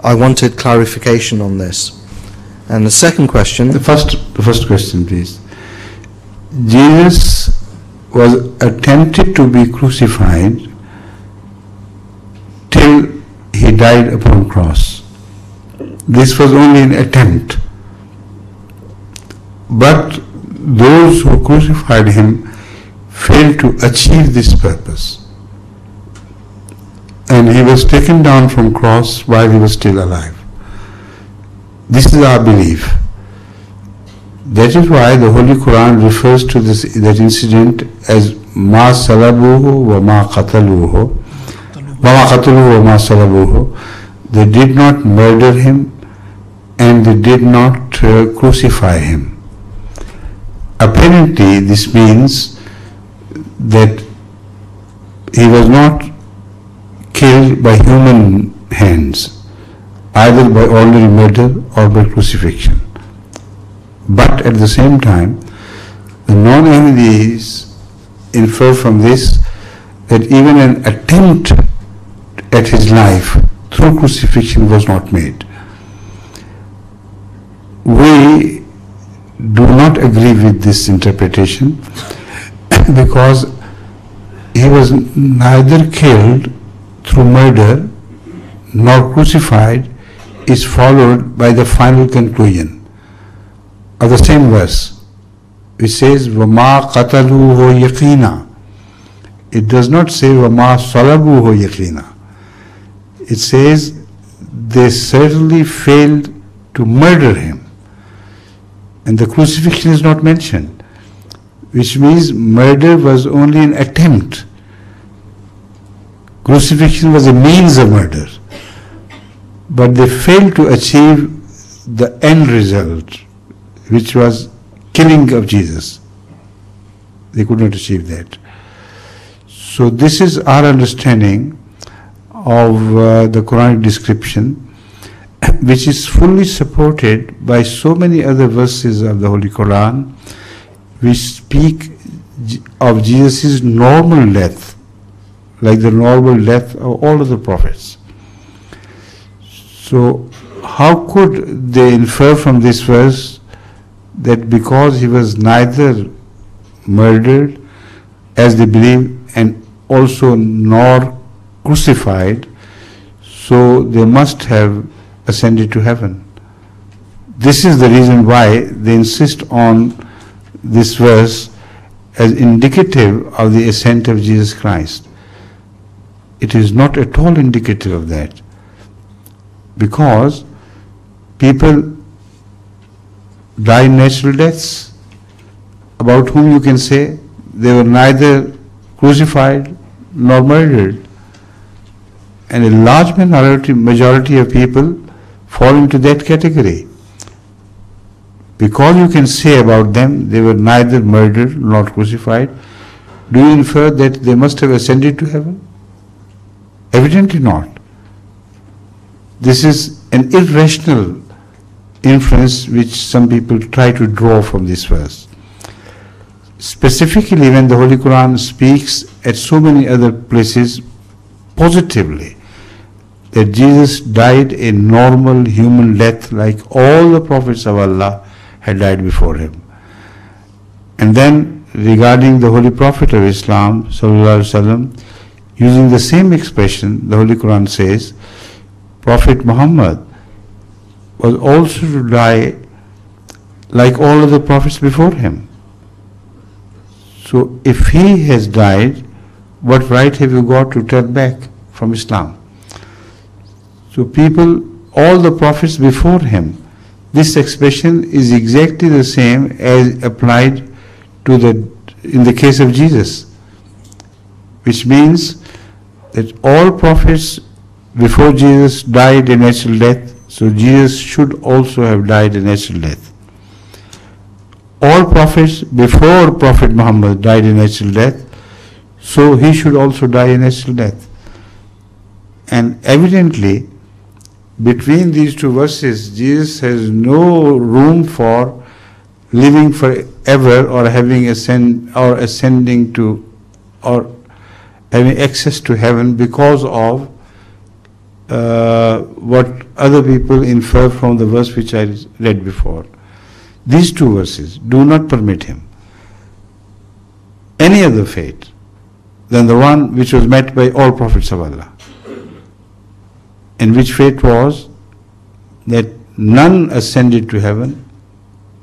I wanted clarification on this. And the second question... The first question, please. Jesus was attempted to be crucified till he died upon cross. This was only an attempt. But those who crucified him failed to achieve this purpose. And he was taken down from cross while he was still alive. This is our belief. That is why the Holy Quran refers to that incident as ma salabuhu wa ma qataluhu wa ma qataluhu wa ma salabuhu. They did not murder him and they did not crucify him. Apparently this means that he was not killed by human hands, either by ordinary murder or by crucifixion. But at the same time, the non-Ahmadis infer from this that even an attempt at his life through crucifixion was not made. We do not agree with this interpretation because he was neither killed through murder nor crucified is followed by the final conclusion of the same verse, which says وَمَا قَتَلُوهُ يَقِينًا. It does not say وَمَا صَلَبُوهُ يَقِينًا. It says they certainly failed to murder him, and the crucifixion is not mentioned, which means murder was only an attempt. Crucifixion was a means of murder, but they failed to achieve the end result, which was killing of Jesus. They could not achieve that. So this is our understanding of the Quranic description, which is fully supported by so many other verses of the Holy Quran, which speak of Jesus' normal death, like the normal death of all of the prophets. So how could they infer from this verse that because he was neither murdered, as they believe, and also nor crucified, so they must have ascended to heaven? This is the reason why they insist on this verse as indicative of the ascent of Jesus Christ. It is not at all indicative of that, because people die natural deaths about whom you can say they were neither crucified nor murdered, and a large majority of people fall into that category. Because you can say about them they were neither murdered nor crucified, do you infer that they must have ascended to heaven? Evidently not. This is an irrational inference which some people try to draw from this verse. Specifically, when the Holy Quran speaks at so many other places positively that Jesus died a normal human death like all the prophets of Allah had died before him. And then regarding the Holy Prophet of Islam, Sallallahu Alaihi Wasallam, using the same expression, the Holy Quran says, Prophet Muhammad was also to die like all of the prophets before him. So if he has died, what right have you got to turn back from Islam? So people, all the prophets before him, this expression is exactly the same as applied to in the case of Jesus, which means that all prophets before Jesus died a natural death, so Jesus should also have died a natural death. All prophets before Prophet Muhammad died a natural death, so he should also die a natural death. And evidently, between these two verses, Jesus has no room for living forever or having ascending to or having access to heaven because of what other people infer from the verse which I read before. These two verses do not permit him any other fate than the one which was met by all prophets of Allah. And which fate was that none ascended to heaven,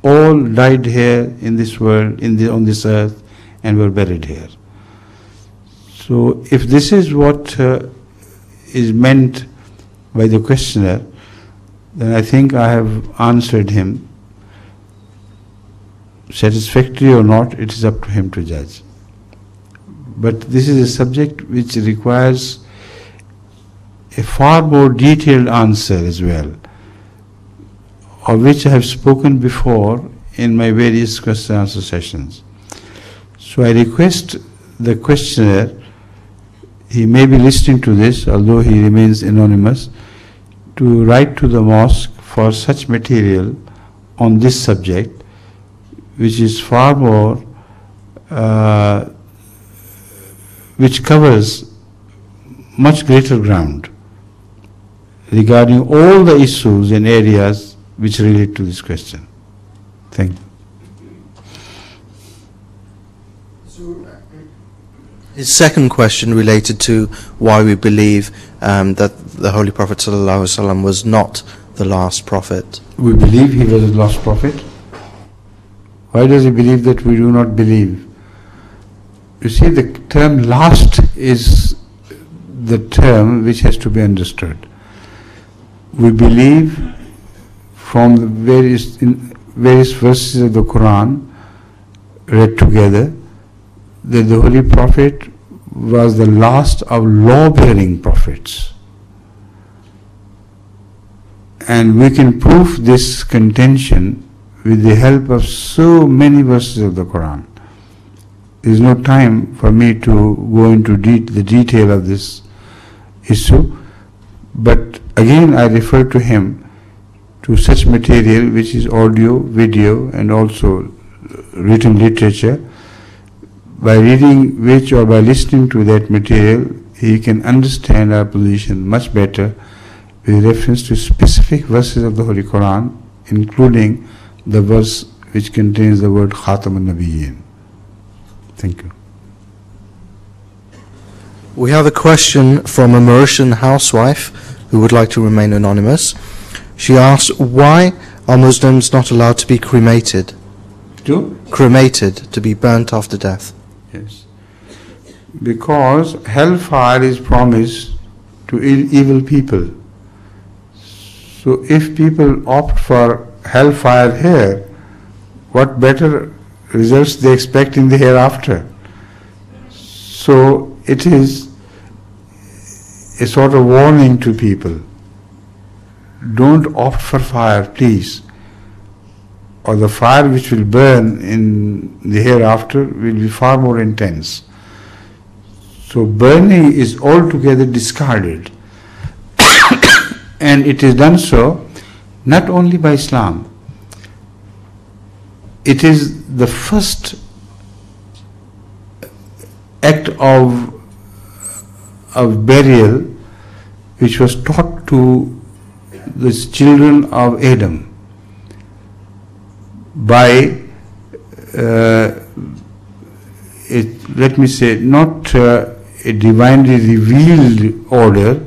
all died here in this world, on this earth, and were buried here. So if this is what is meant by the questioner, then I think I have answered him. Satisfactory or not, it is up to him to judge. But this is a subject which requires a far more detailed answer as well, of which I have spoken before in my various question and answer sessions. So I request the questioner, he may be listening to this, although he remains anonymous, to write to the mosque for such material on this subject, which is far more, which covers much greater ground regarding all the issues and areas which relate to this question. Thank you. His second question related to why we believe that the Holy Prophet ﷺ was not the last prophet. We believe he was the last prophet. Why does he believe that we do not believe? You see, the term last is the term which has to be understood. We believe from the various verses of the Quran read together that the Holy Prophet was the last of law-bearing prophets. And we can prove this contention with the help of so many verses of the Quran. There is no time for me to go into the detail of this issue, but again I refer to him to such material which is audio, video, and also written literature, by reading which or by listening to that material he can understand our position much better with reference to specific verses of the Holy Quran, including the verse which contains the word Khatam al-Nabiyyin. Thank you. We have a question from a Mauritian housewife who would like to remain anonymous. She asks, why are Muslims not allowed to be cremated? Cremated, to be burnt after death. Yes. Because hellfire is promised to evil people. So if people opt for hellfire here, what better results they expect in the hereafter? So it is a sort of warning to people. Don't opt for fire, please, or the fire which will burn in the hereafter will be far more intense. So burning is altogether discarded. And it is done so not only by Islam. It is the first act of burial which was taught to the children of Adam by let me say, not a divinely revealed order,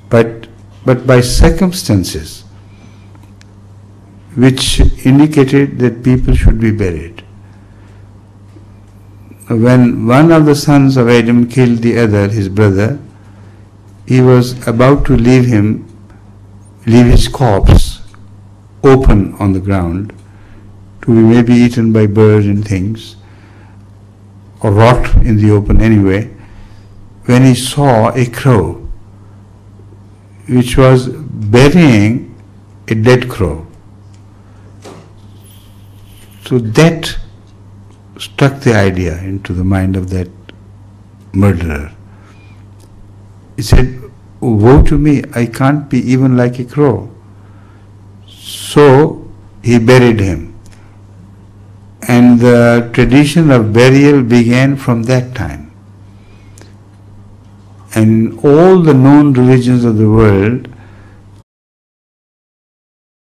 but by circumstances which indicated that people should be buried. When one of the sons of Adam killed the other, his brother, he was about to leave his corpse open on the ground to be maybe eaten by birds and things, or rot in the open anyway, when he saw a crow which was burying a dead crow. So that struck the idea into the mind of that murderer. He said, woe to me, I can't be even like a crow. So he buried him. And the tradition of burial began from that time. And in all the known religions of the world,